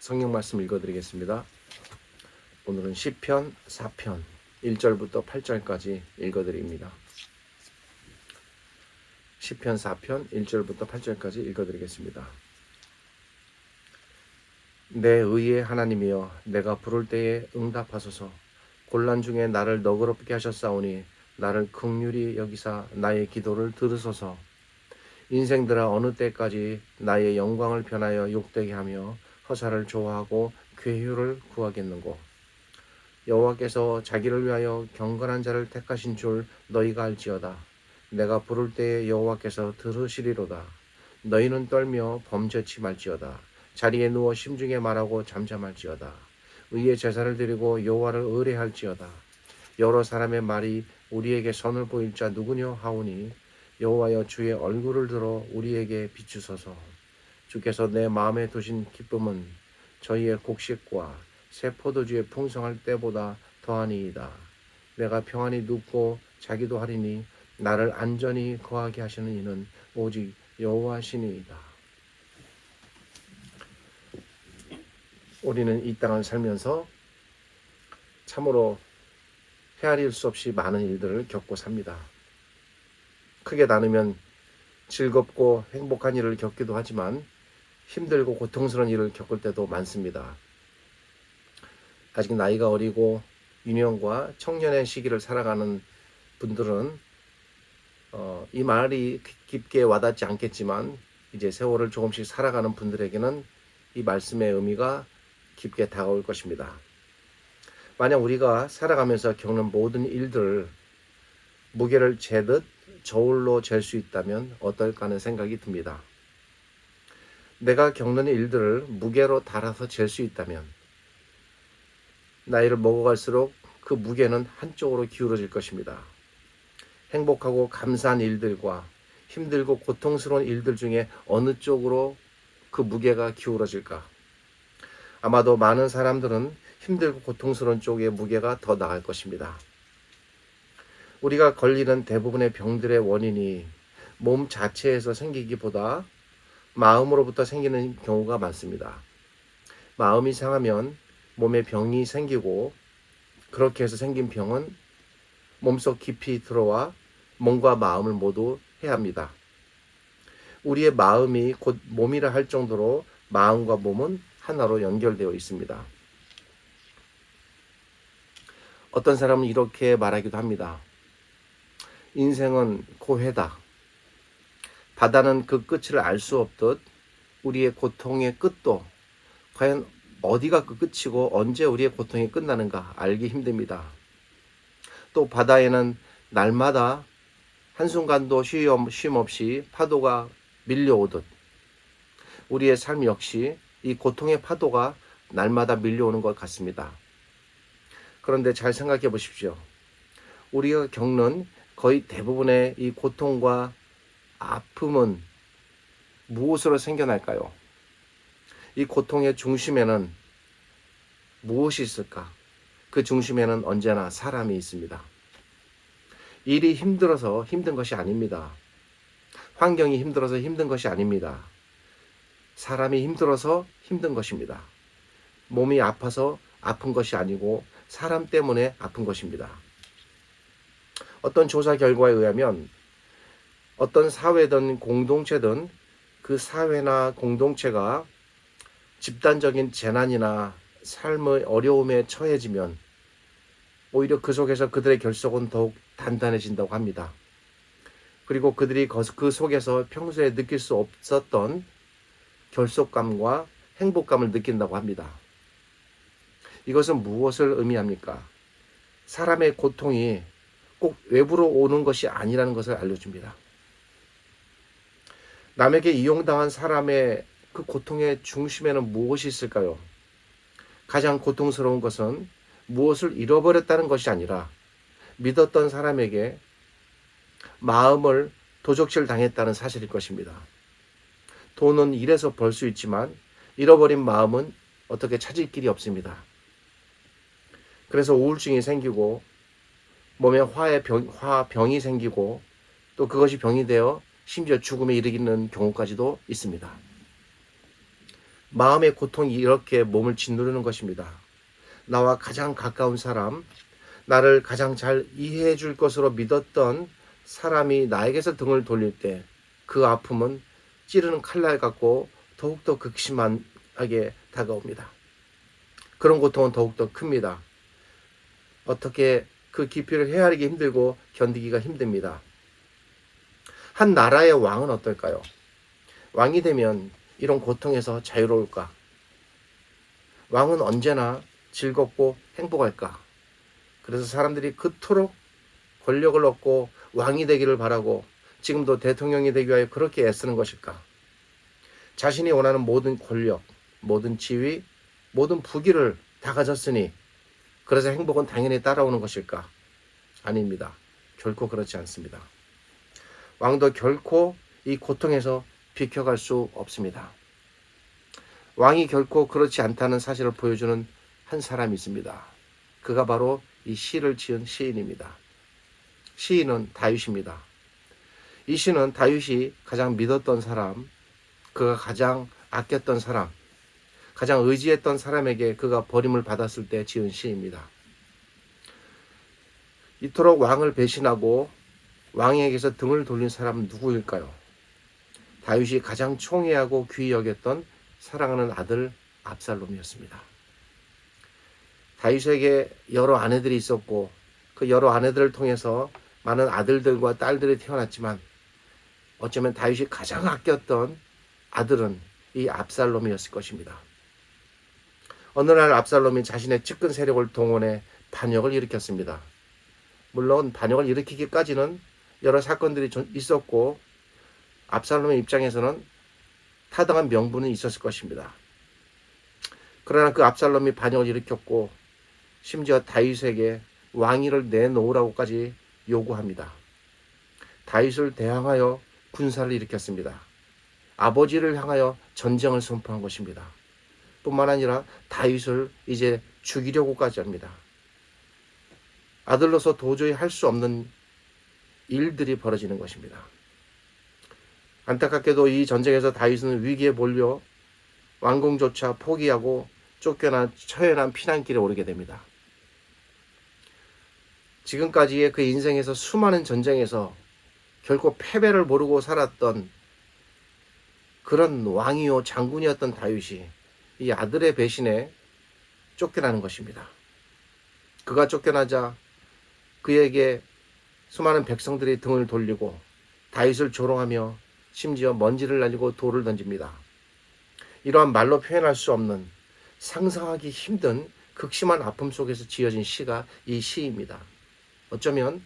성경 말씀 읽어드리겠습니다. 오늘은 시편 4편 1절부터 8절까지 읽어드립니다. 시편 4편 1절부터 8절까지 읽어드리겠습니다. 내 의의 하나님이여, 내가 부를 때에 응답하소서. 곤란 중에 나를 너그럽게 하셨사오니 나를 긍휼히 여기사 나의 기도를 들으소서. 인생들아, 어느 때까지 나의 영광을 변하여 욕되게 하며 허사를 좋아하고 괴휴를 구하겠는고. 여호와께서 자기를 위하여 경건한 자를 택하신 줄 너희가 알지어다. 내가 부를 때에 여호와께서 들으시리로다. 너희는 떨며 범죄치 말지어다. 자리에 누워 심중에 말하고 잠잠할지어다. 의의 제사를 드리고 여호와를 의뢰할지어다. 여러 사람의 말이 우리에게 선을 보일 자 누구뇨 하오니, 여호와여, 주의 얼굴을 들어 우리에게 비추소서. 주께서 내 마음에 두신 기쁨은 저희의 곡식과 새 포도주의 풍성할 때보다 더하니이다. 내가 평안히 눕고 자기도 하리니 나를 안전히 거하게 하시는 이는 오직 여호와시니이다. 우리는 이 땅을 살면서 참으로 헤아릴 수 없이 많은 일들을 겪고 삽니다. 크게 나누면 즐겁고 행복한 일을 겪기도 하지만 힘들고 고통스러운 일을 겪을 때도 많습니다. 아직 나이가 어리고 유년과 청년의 시기를 살아가는 분들은 이 말이 깊게 와닿지 않겠지만, 이제 세월을 조금씩 살아가는 분들에게는 이 말씀의 의미가 깊게 다가올 것입니다. 만약 우리가 살아가면서 겪는 모든 일들을 무게를 재듯 저울로 잴 수 있다면 어떨까 하는 생각이 듭니다. 내가 겪는 일들을 무게로 달아서 잴 수 있다면 나이를 먹어갈수록 그 무게는 한쪽으로 기울어질 것입니다. 행복하고 감사한 일들과 힘들고 고통스러운 일들 중에 어느 쪽으로 그 무게가 기울어질까? 아마도 많은 사람들은 힘들고 고통스러운 쪽의 무게가 더 나을 것입니다. 우리가 걸리는 대부분의 병들의 원인이 몸 자체에서 생기기보다 마음으로부터 생기는 경우가 많습니다. 마음이 상하면 몸에 병이 생기고, 그렇게 해서 생긴 병은 몸속 깊이 들어와 몸과 마음을 모두 해합니다. 우리의 마음이 곧 몸이라 할 정도로 마음과 몸은 하나로 연결되어 있습니다. 어떤 사람은 이렇게 말하기도 합니다. 인생은 고해다. 바다는 그 끝을 알 수 없듯 우리의 고통의 끝도 과연 어디가 그 끝이고 언제 우리의 고통이 끝나는가 알기 힘듭니다. 또 바다에는 날마다 한순간도 쉼 없이 파도가 밀려오듯 우리의 삶 역시 이 고통의 파도가 날마다 밀려오는 것 같습니다. 그런데 잘 생각해 보십시오. 우리가 겪는 거의 대부분의 이 고통과 아픔은 무엇으로 생겨날까요? 이 고통의 중심에는 무엇이 있을까? 그 중심에는 언제나 사람이 있습니다. 일이 힘들어서 힘든 것이 아닙니다. 환경이 힘들어서 힘든 것이 아닙니다. 사람이 힘들어서 힘든 것입니다. 몸이 아파서 아픈 것이 아니고 사람 때문에 아픈 것입니다. 어떤 조사 결과에 의하면 어떤 사회든 공동체든 그 사회나 공동체가 집단적인 재난이나 삶의 어려움에 처해지면 오히려 그 속에서 그들의 결속은 더욱 단단해진다고 합니다. 그리고 그들이 그 속에서 평소에 느낄 수 없었던 결속감과 행복감을 느낀다고 합니다. 이것은 무엇을 의미합니까? 사람의 고통이 꼭 외부로 오는 것이 아니라는 것을 알려줍니다. 남에게 이용당한 사람의 그 고통의 중심에는 무엇이 있을까요? 가장 고통스러운 것은 무엇을 잃어버렸다는 것이 아니라 믿었던 사람에게 마음을 도적질 당했다는 사실일 것입니다. 돈은 일해서 벌 수 있지만 잃어버린 마음은 어떻게 찾을 길이 없습니다. 그래서 우울증이 생기고 몸에 화병이 생기고 또 그것이 병이 되어 심지어 죽음에 이르기는 경우까지도 있습니다. 마음의 고통이 이렇게 몸을 짓누르는 것입니다. 나와 가장 가까운 사람, 나를 가장 잘 이해해 줄 것으로 믿었던 사람이 나에게서 등을 돌릴 때 그 아픔은 찌르는 칼날 같고 더욱더 극심하게 다가옵니다. 그런 고통은 더욱더 큽니다. 어떻게 그 깊이를 헤아리기 힘들고 견디기가 힘듭니다. 한 나라의 왕은 어떨까요? 왕이 되면 이런 고통에서 자유로울까? 왕은 언제나 즐겁고 행복할까? 그래서 사람들이 그토록 권력을 얻고 왕이 되기를 바라고 지금도 대통령이 되기 위하여 그렇게 애쓰는 것일까? 자신이 원하는 모든 권력, 모든 지위, 모든 부귀를 다 가졌으니 그래서 행복은 당연히 따라오는 것일까? 아닙니다. 결코 그렇지 않습니다. 왕도 결코 이 고통에서 비켜갈 수 없습니다. 왕이 결코 그렇지 않다는 사실을 보여주는 한 사람이 있습니다. 그가 바로 이 시를 지은 시인입니다. 시인은 다윗입니다. 이 시는 다윗이 가장 믿었던 사람, 그가 가장 아꼈던 사람, 가장 의지했던 사람에게 그가 버림을 받았을 때 지은 시입니다. 이토록 왕을 배신하고 왕에게서 등을 돌린 사람은 누구일까요? 다윗이 가장 총애하고 귀히 여겼던 사랑하는 아들 압살롬이었습니다. 다윗에게 여러 아내들이 있었고 그 여러 아내들을 통해서 많은 아들들과 딸들이 태어났지만 어쩌면 다윗이 가장 아꼈던 아들은 이 압살롬이었을 것입니다. 어느 날 압살롬이 자신의 측근 세력을 동원해 반역을 일으켰습니다. 물론 반역을 일으키기까지는 여러 사건들이 있었고 압살롬의 입장에서는 타당한 명분은 있었을 것입니다. 그러나 그 압살롬이 반역을 일으켰고 심지어 다윗에게 왕위를 내놓으라고까지 요구합니다. 다윗을 대항하여 군사를 일으켰습니다. 아버지를 향하여 전쟁을 선포한 것입니다. 뿐만 아니라 다윗을 이제 죽이려고까지 합니다. 아들로서 도저히 할 수 없는 일들이 벌어지는 것입니다. 안타깝게도 이 전쟁에서 다윗은 위기에 몰려 왕궁조차 포기하고 쫓겨난 처연한 피난길에 오르게 됩니다. 지금까지의 그 인생에서 수많은 전쟁에서 결코 패배를 모르고 살았던 그런 왕이요 장군이었던 다윗이 이 아들의 배신에 쫓겨나는 것입니다. 그가 쫓겨나자 그에게 수많은 백성들이 등을 돌리고 다윗을 조롱하며 심지어 먼지를 날리고 돌을 던집니다. 이러한 말로 표현할 수 없는 상상하기 힘든 극심한 아픔 속에서 지어진 시가 이 시입니다. 어쩌면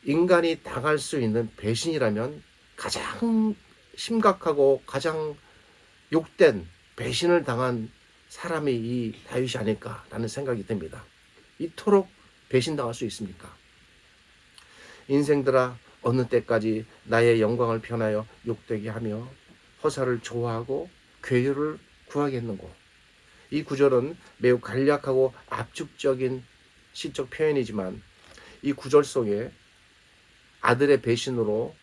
인간이 당할 수 있는 배신이라면 가장 심각하고 가장 욕된 배신을 당한 사람이 이 다윗이 아닐까라는 생각이 듭니다. 이토록 배신당할 수 있습니까? 인생들아 어느 때까지 나의 영광을 편하여 욕되게 하며 허사를 좋아하고 괴유를 구하겠는고. 이 구절은 매우 간략하고 압축적인 시적 표현이지만 이 구절 속에 아들의 배신으로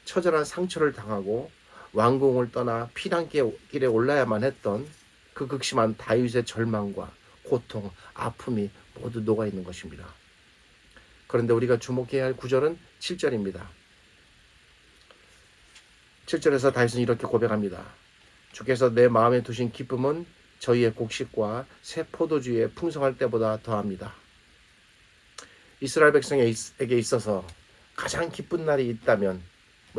처절한 상처를 당하고 왕궁을 떠나 피난길에 올라야만 했던 그 극심한 다윗의 절망과 고통, 아픔이 모두 녹아있는 것입니다. 그런데 우리가 주목해야 할 구절은 7절입니다. 7절에서 다윗은 이렇게 고백합니다. 주께서 내 마음에 두신 기쁨은 저희의 곡식과 새 포도주에 풍성할 때보다 더합니다. 이스라엘 백성에게 있어서 가장 기쁜 날이 있다면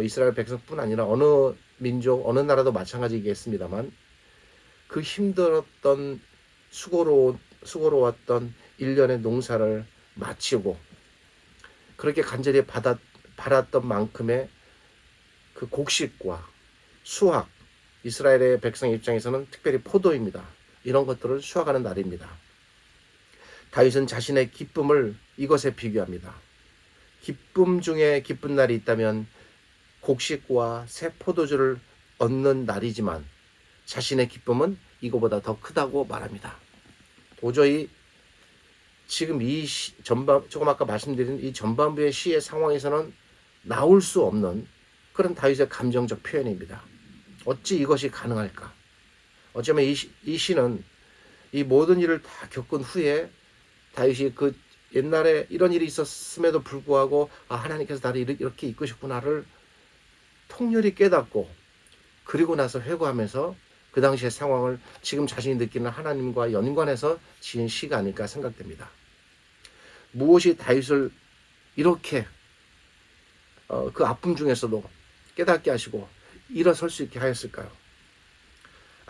이스라엘 백성뿐 아니라 어느 민족, 어느 나라도 마찬가지겠습니다만 그 힘들었던 수고로웠던 1년의 농사를 마치고 그렇게 간절히 바랐던 만큼의 그 곡식과 수확, 이스라엘의 백성 입장에서는 특별히 포도입니다. 이런 것들을 수확하는 날입니다. 다윗은 자신의 기쁨을 이것에 비교합니다. 기쁨 중에 기쁜 날이 있다면 곡식과 새 포도주를 얻는 날이지만 자신의 기쁨은 이거보다 더 크다고 말합니다. 도저히 지금 이 조금 아까 말씀드린 이 전반부의 시의 상황에서는 나올 수 없는 그런 다윗의 감정적 표현입니다. 어찌 이것이 가능할까? 어쩌면 이 시는 이 모든 일을 다 겪은 후에 다윗이 그 옛날에 이런 일이 있었음에도 불구하고 하나님께서 나를 이렇게 이끄셨구나를 통렬히 깨닫고 그리고 나서 회고하면서 그 당시의 상황을 지금 자신이 느끼는 하나님과 연관해서 지은 시가 아닐까 생각됩니다. 무엇이 다윗을 이렇게 그 아픔 중에서도 깨닫게 하시고 일어설 수 있게 하였을까요?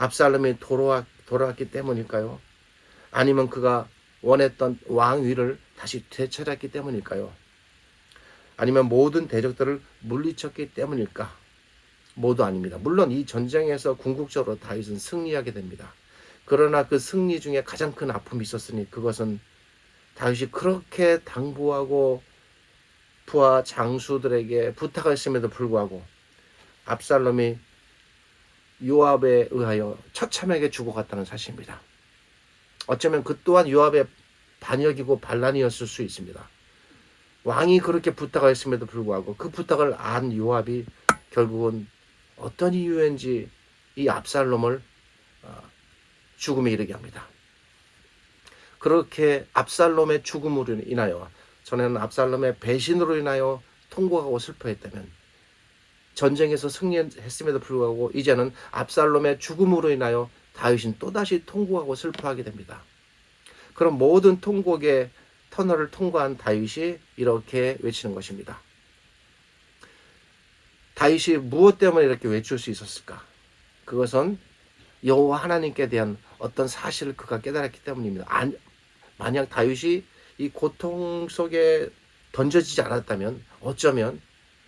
압살롬이 돌아왔기 때문일까요? 아니면 그가 원했던 왕위를 다시 되찾았기 때문일까요? 아니면 모든 대적들을 물리쳤기 때문일까? 모두 아닙니다. 물론 이 전쟁에서 궁극적으로 다윗은 승리하게 됩니다. 그러나 그 승리 중에 가장 큰 아픔이 있었으니 그것은 다윗이 그렇게 당부하고 부하 장수들에게 부탁했음에도 불구하고 압살롬이 요압에 의하여 처참하게 죽어갔다는 사실입니다. 어쩌면 그 또한 요압의 반역이고 반란이었을 수 있습니다. 왕이 그렇게 부탁했음에도 불구하고 그 부탁을 안 요압이 결국은 어떤 이유인지 이 압살롬을 죽음에 이르게 합니다. 그렇게 압살롬의 죽음으로 인하여 전에는 압살롬의 배신으로 인하여 통곡하고 슬퍼했다면 전쟁에서 승리했음에도 불구하고 이제는 압살롬의 죽음으로 인하여 다윗은 또다시 통곡하고 슬퍼하게 됩니다. 그럼 모든 통곡의 터널을 통과한 다윗이 이렇게 외치는 것입니다. 다윗이 무엇 때문에 이렇게 외칠 수 있었을까? 그것은 여호와 하나님께 대한 어떤 사실을 그가 깨달았기 때문입니다. 만약 다윗이 이 고통 속에 던져지지 않았다면 어쩌면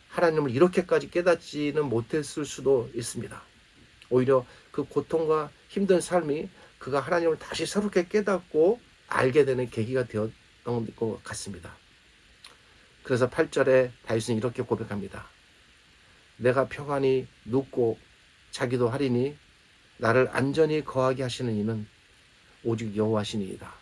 하나님을 이렇게까지 깨닫지는 못했을 수도 있습니다. 오히려 그 고통과 힘든 삶이 그가 하나님을 다시 새롭게 깨닫고 알게 되는 계기가 되었던 것 같습니다. 그래서 8절에 다윗은 이렇게 고백합니다. 내가 평안히 눕고 자기도 하리니 나를 안전히 거하게 하시는 이는 오직 여호와시니이다.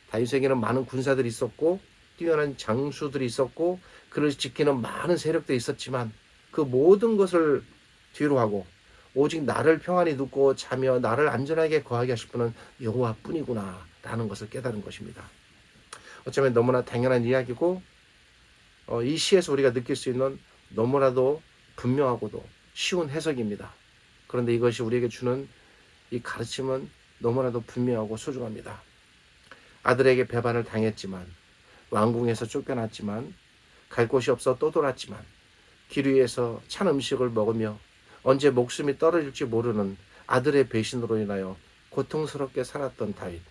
다윗에게는 많은 군사들이 있었고 뛰어난 장수들이 있었고 그를 지키는 많은 세력들이 있었지만 그 모든 것을 뒤로 하고 오직 나를 평안히 눕고 자며 나를 안전하게 거하게 하실 분은 여호와뿐이구나 라는 것을 깨달은 것입니다. 어쩌면 너무나 당연한 이야기고 이 시에서 우리가 느낄 수 있는 너무나도 분명하고도 쉬운 해석입니다. 그런데 이것이 우리에게 주는 이 가르침은 너무나도 분명하고 소중합니다. 아들에게 배반을 당했지만 왕궁에서 쫓겨났지만 갈 곳이 없어 떠돌았지만 길 위에서 찬 음식을 먹으며 언제 목숨이 떨어질지 모르는 아들의 배신으로 인하여 고통스럽게 살았던 다윗,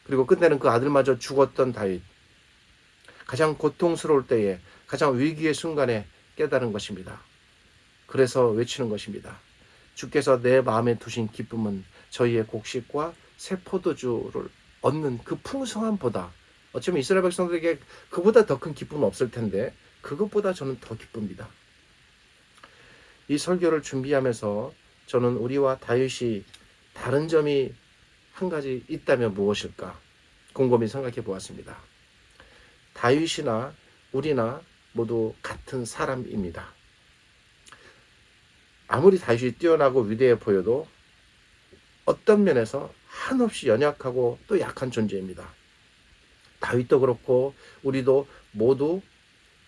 그리고 끝내는 그 아들마저 죽었던 다윗, 가장 고통스러울 때에 가장 위기의 순간에 깨달은 것입니다. 그래서 외치는 것입니다. 주께서 내 마음에 두신 기쁨은 저희의 곡식과 새 포도주를 얻는 그 풍성함보다, 어쩌면 이스라엘 백성들에게 그보다 더 큰 기쁨은 없을 텐데 그것보다 저는 더 기쁩니다. 이 설교를 준비하면서 저는 우리와 다윗이 다른 점이 한 가지 있다면 무엇일까 곰곰이 생각해 보았습니다. 다윗이나 우리나 모두 같은 사람입니다. 아무리 다윗이 뛰어나고 위대해 보여도 어떤 면에서 한없이 연약하고 또 약한 존재입니다. 다윗도 그렇고 우리도 모두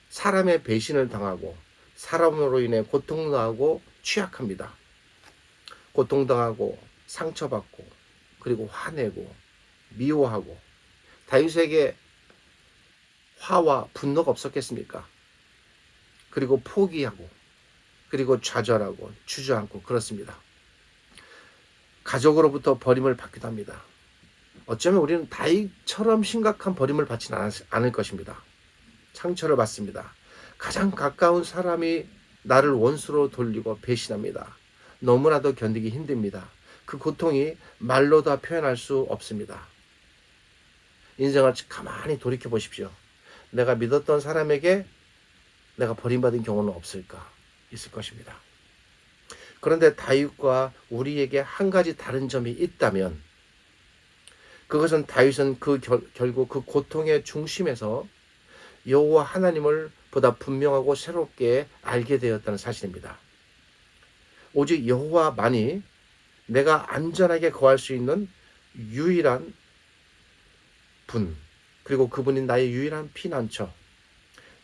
사람의 배신을 당하고 사람으로 인해 고통당하고 취약합니다. 고통당하고 상처받고 그리고 화내고 미워하고, 다윗에게 화와 분노가 없었겠습니까? 그리고 포기하고 그리고 좌절하고 주저앉고 그렇습니다. 가족으로부터 버림을 받기도 합니다. 어쩌면 우리는 다윗처럼 심각한 버림을 받지는 않을 것입니다. 상처를 받습니다. 가장 가까운 사람이 나를 원수로 돌리고 배신합니다. 너무나도 견디기 힘듭니다. 그 고통이 말로 다 표현할 수 없습니다. 인생을 가만히 돌이켜 보십시오. 내가 믿었던 사람에게 내가 버림받은 경우는 없을까? 있을 것입니다. 그런데 다윗과 우리에게 한 가지 다른 점이 있다면 그것은 다윗은 결국 그 고통의 중심에서 여호와 하나님을 보다 분명하고 새롭게 알게 되었다는 사실입니다. 오직 여호와만이 내가 안전하게 거할 수 있는 유일한 분, 그리고 그분이 나의 유일한 피난처,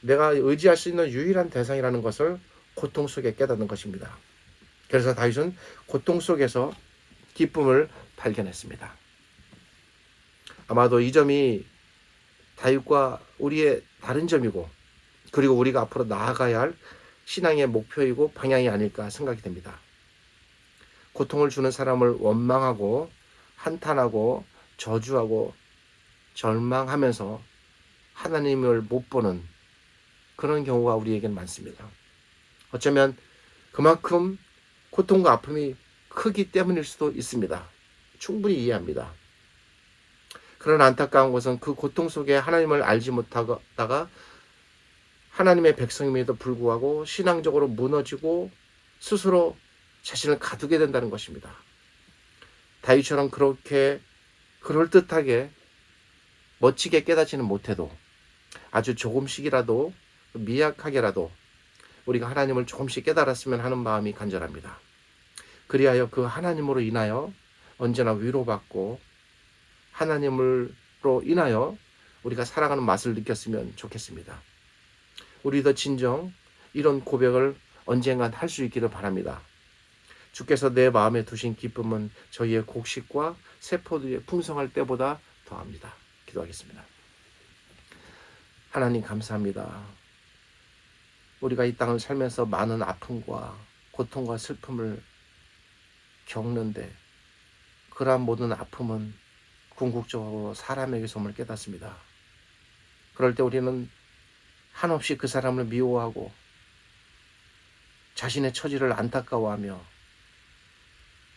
내가 의지할 수 있는 유일한 대상이라는 것을 고통 속에 깨닫는 것입니다. 그래서 다윗은 고통 속에서 기쁨을 발견했습니다. 아마도 이 점이 다윗과 우리의 다른 점이고, 그리고 우리가 앞으로 나아가야 할 신앙의 목표이고 방향이 아닐까 생각이 됩니다. 고통을 주는 사람을 원망하고 한탄하고 저주하고 절망하면서 하나님을 못 보는 그런 경우가 우리에겐 많습니다. 어쩌면 그만큼 고통과 아픔이 크기 때문일 수도 있습니다. 충분히 이해합니다. 그런 안타까운 것은 그 고통 속에 하나님을 알지 못하다가 하나님의 백성임에도 불구하고 신앙적으로 무너지고 스스로 자신을 가두게 된다는 것입니다. 다윗처럼 그렇게 그럴듯하게 멋지게 깨닫지는 못해도 아주 조금씩이라도 미약하게라도 우리가 하나님을 조금씩 깨달았으면 하는 마음이 간절합니다. 그리하여 그 하나님으로 인하여 언제나 위로받고 하나님으로 인하여 우리가 살아가는 맛을 느꼈으면 좋겠습니다. 우리도 진정 이런 고백을 언젠간 할 수 있기를 바랍니다. 주께서 내 마음에 두신 기쁨은 저희의 곡식과 세포들이 풍성할 때보다 더합니다. 기도하겠습니다. 하나님 감사합니다. 우리가 이 땅을 살면서 많은 아픔과 고통과 슬픔을 겪는데 그러한 모든 아픔은 궁극적으로 사람에게서 옴을 깨닫습니다. 그럴 때 우리는 한없이 그 사람을 미워하고 자신의 처지를 안타까워하며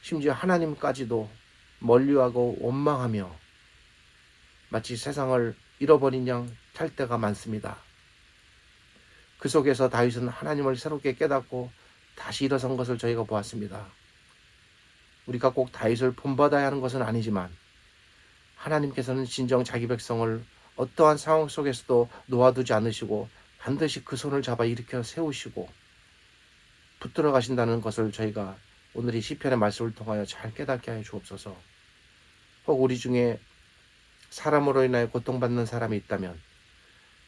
심지어 하나님까지도 멀리하고 원망하며 마치 세상을 잃어버린 양 탈 때가 많습니다. 그 속에서 다윗은 하나님을 새롭게 깨닫고 다시 일어선 것을 저희가 보았습니다. 우리가 꼭 다윗을 본받아야 하는 것은 아니지만 하나님께서는 진정 자기 백성을 어떠한 상황 속에서도 놓아두지 않으시고 반드시 그 손을 잡아 일으켜 세우시고 붙들어 가신다는 것을 저희가 오늘 이 시편의 말씀을 통하여 잘 깨닫게 하여 주옵소서. 혹 우리 중에 사람으로 인하여 고통받는 사람이 있다면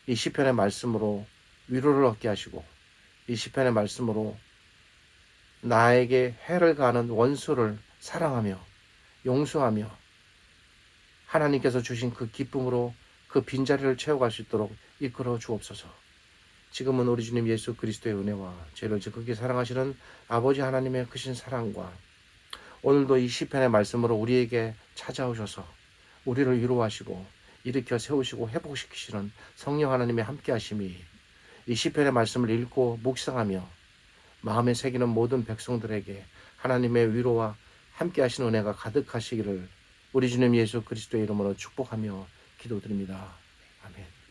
이 시편의 말씀으로 위로를 얻게 하시고 이 시편의 말씀으로 나에게 해를 가하는 원수를 사랑하며 용서하며 하나님께서 주신 그 기쁨으로 그 빈자리를 채워갈 수 있도록 이끌어 주옵소서. 지금은 우리 주님 예수 그리스도의 은혜와 저희를 지극히 사랑하시는 아버지 하나님의 크신 사랑과 오늘도 이 시편의 말씀으로 우리에게 찾아오셔서 우리를 위로하시고 일으켜 세우시고 회복시키시는 성령 하나님의 함께 하심이 이 시편의 말씀을 읽고 묵상하며 마음에 새기는 모든 백성들에게 하나님의 위로와 함께 하시는 은혜가 가득하시기를 우리 주님 예수 그리스도의 이름으로 축복하며 기도드립니다. 아멘.